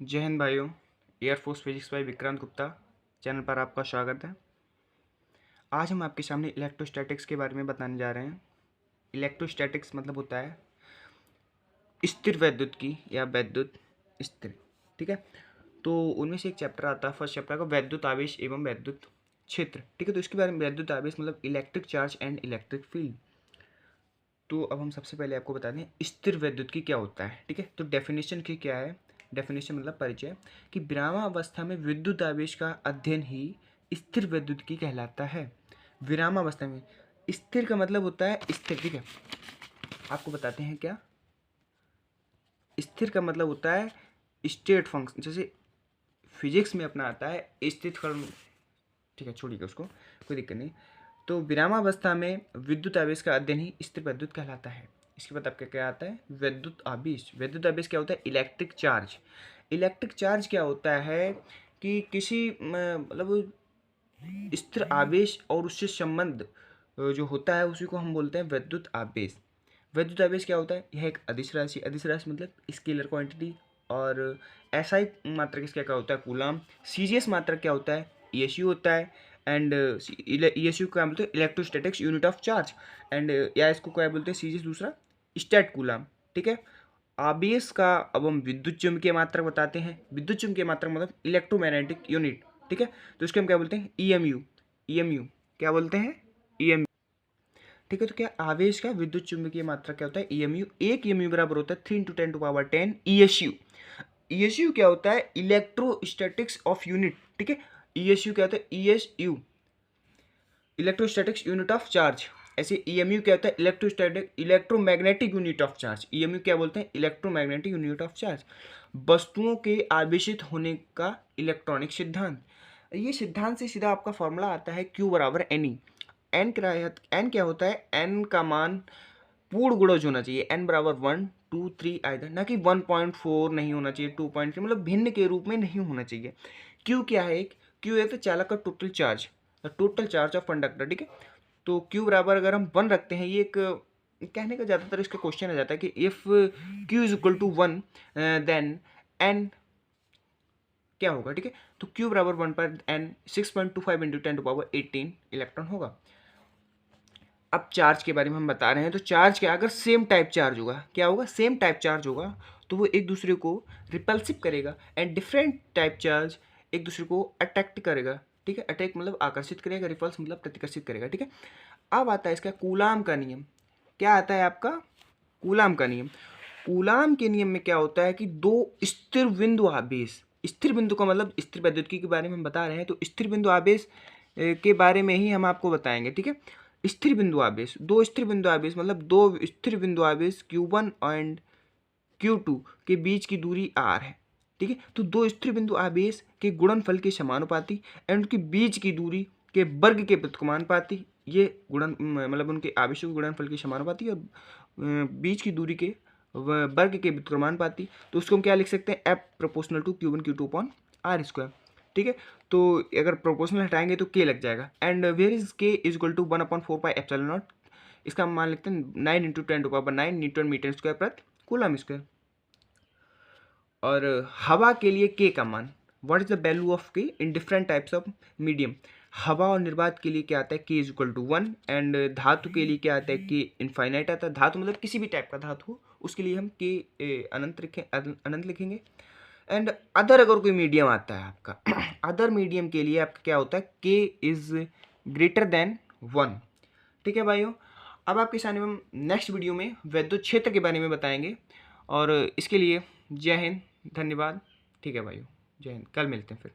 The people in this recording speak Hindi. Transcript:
जय हिंद भाइयों। Air force physics bye Vikrant Gupta channel पर आपका स्वागत है। आज हम आपके सामने इलेक्ट्रोस्टैटिक्स के बारे में बताने जा रहे हैं। इलेक्ट्रोस्टैटिक्स मतलब होता है स्थिर वैद्युत की या वैद्युत स्थिर, ठीक है। तो उनमें से एक चैप्टर आता है, फर्स्ट चैप्टर का वैद्युत आवेश एवं वैद्युत क्षेत्र, ठीक है। तो इसके बारे में वैद्युत आवेश मतलब electric charge and electric field. तो अब हम सबसे पहले आपको बता दें स्थिर वैद्युत की क्या होता है, ठीक है। तो डेफिनेशन की क्या है, डेफिनेशन मतलब परिचय कि विरामावस्था में विद्युत आवेश का अध्ययन ही स्थिर वैद्युत की कहलाता है। विरामावस्था में, स्थिर का मतलब होता है स्थिर, ठीक है। आपको बताते हैं क्या स्थिर का मतलब होता है स्टेट फंक्शन, जैसे फिजिक्स में अपना आता है स्थित कण, ठीक है, छोड़िए उसको, कोई दिक्कत नहीं। तो विरामावस्था में विद्युत आवेश का अध्ययन ही स्थिर वैद्युत कहलाता है। इसके बाद आपका क्या आता है वैद्युत आवेश। वैद्युत आवेश क्या होता है इलेक्ट्रिक चार्ज। इलेक्ट्रिक चार्ज क्या होता है कि किसी मतलब स्थिर आवेश और उससे संबंध जो होता है उसी को हम बोलते हैं वैद्युत आवेश। वैद्युत आवेश क्या होता है, यह एक अदिश राशि, अदिश राशि मतलब स्केलर क्वांटिटी, और एसआई मात्रक इसका क्या होता है कूलाम, सीजीएस मात्रक क्या होता है ईएसयू होता है, एंड ईएसयू क्या बोलते हैं electrostatics unit of charge, and या इसको क्या बोलते हैं सीजीएस दूसरा स्टैट कूलाम, ठीक है। आवेश का अब हम विद्युत चुम्बकीय मात्रक बताते हैं। विद्युत चुम्बकीय मात्रक मतलब इलेक्ट्रोमैग्नेटिक यूनिट, ठीक है। तो इसके हम क्या बोलते हैं ईएमयू, ईएमयू क्या बोलते हैं ईएमयू, ठीक है। तो क्या आवेश का विद्युत चुम्बकीय मात्रा क्या होता है ईएमयू। एक ईएमयू बराबर होता है 3 × 10⁻10 ईएसयू। ईएसयू क्या होता है इलेक्ट्रोस्टैटिक्स ऑफ यूनिट, ठीक है। ईएसयू क्या होता है ईएसयू इलेक्ट्रोस्टैटिक्स यूनिट ऑफ चार्ज। ऐसे ईएमयू क्या होता है electrostatic electromagnetic unit of charge. EMU क्या बोलते हैं इलेक्ट्रोमैग्नेटिक यूनिट ऑफ चार्ज। वस्तुओं के आवेशित होने का इलेक्ट्रॉनिक सिद्धांत। ये सिद्धांत से सीधा आपका फॉर्मूला आता है Q बराबर NE। एन क्या होता है एन का मान पूर्ण गुणज होना चाहिए, एन बराबर 1 2 3 आइदर, ना कि 1.4 नहीं होना चाहिए 2.3, मतलब भिन्न के रूप में नहीं होना चाहिए। क्यू क्या है क्यू है तो चालक का total charge, total charge of conductor, ठीक है। तो क्यू बराबर अगर हम 1 रखते हैं, ये एक कहने का ज़्यादातर इसका क्वेश्चन आ जाता है कि if Q is equal to 1 then N क्या होगा, ठीक है। तो क्यू बराबर 1 पर एन 6.25 × 10⁻18 इलेक्ट्रॉन होगा। अब चार्ज के बारे में हम बता रहे हैं। तो चार्ज क्या, अगर सेम टाइप चार्ज होगा क्या होगा सेम टाइप चार्ज होगा तो वो एक दूसरे को रिपल्सिव करेगा, एंड डिफरेंट टाइप चार्ज एक दूसरे को अट्रैक्ट करेगा, ठीक है। अटैक मतलब आकर्षित करेगा, रिपल्स मतलब प्रतिकर्षित करेगा, ठीक है। अब आता है इसका कूलाम का नियम। क्या आता है आपका कूलाम का नियम। कूलाम के नियम में क्या होता है कि दो स्थिर बिंदु आवेश, स्थिर बिंदु का मतलब स्थिर वैद्युतिकी के बारे में हम बता रहे हैं, तो स्थिर बिंदु आवेश के बारे में ही हम आपको बताएंगे, ठीक है। स्थिर बिंदु आवेश, दो स्थिर बिंदु आवेश मतलब दो स्थिर बिंदु आवेश Q1 एंड Q2 के बीच की दूरी r है, ठीक है। तो दो स्थिर बिंदु आवेश के गुणनफल के समानुपाती एंड उनके बीच की दूरी के वर्ग के व्युत्क्रमानुपाती, ये गुणन मतलब उनके आवेशों के गुणनफल के समानुपाती और बीच की दूरी के वर्ग के व्युत्क्रमानुपाती। तो उसको हम क्या लिख सकते हैं F proportional to Q1 Q2 upon r², ठीक है। तो अगर प्रोपोर्शनल हटाएंगे तो k लग जाएगा, and where is k is equal to 1/4πε0। इसका हम मान लेते हैं 9 × 10⁻9 न्यूटन मीटर स्क्वायर प्रति कूलम स्क्वायर। और हवा के लिए k का मान, what is the value of k in different types of medium. हवा और निर्वात के लिए क्या आता है k is equal to 1, and धातु के लिए क्या आता है k इनफाइनाइट आता है। धातु मतलब किसी भी टाइप का धातु हो उसके लिए हम k अनंत लिखेंगे। एंड अदर अगर कोई मीडियम आता है आपका अदर मीडियम के लिए आपका क्या होता है k इज ग्रेटर देन 1, ठीक है भाइयों। अब आपके सामने हम नेक्स्ट वीडियो में वैद्युत क्षेत्र के बारे में बताएंगे, और इसके लिए जय हिंद, धन्यवाद, ठीक है भाइयों, जय हिंद, कल मिलते हैं फिर।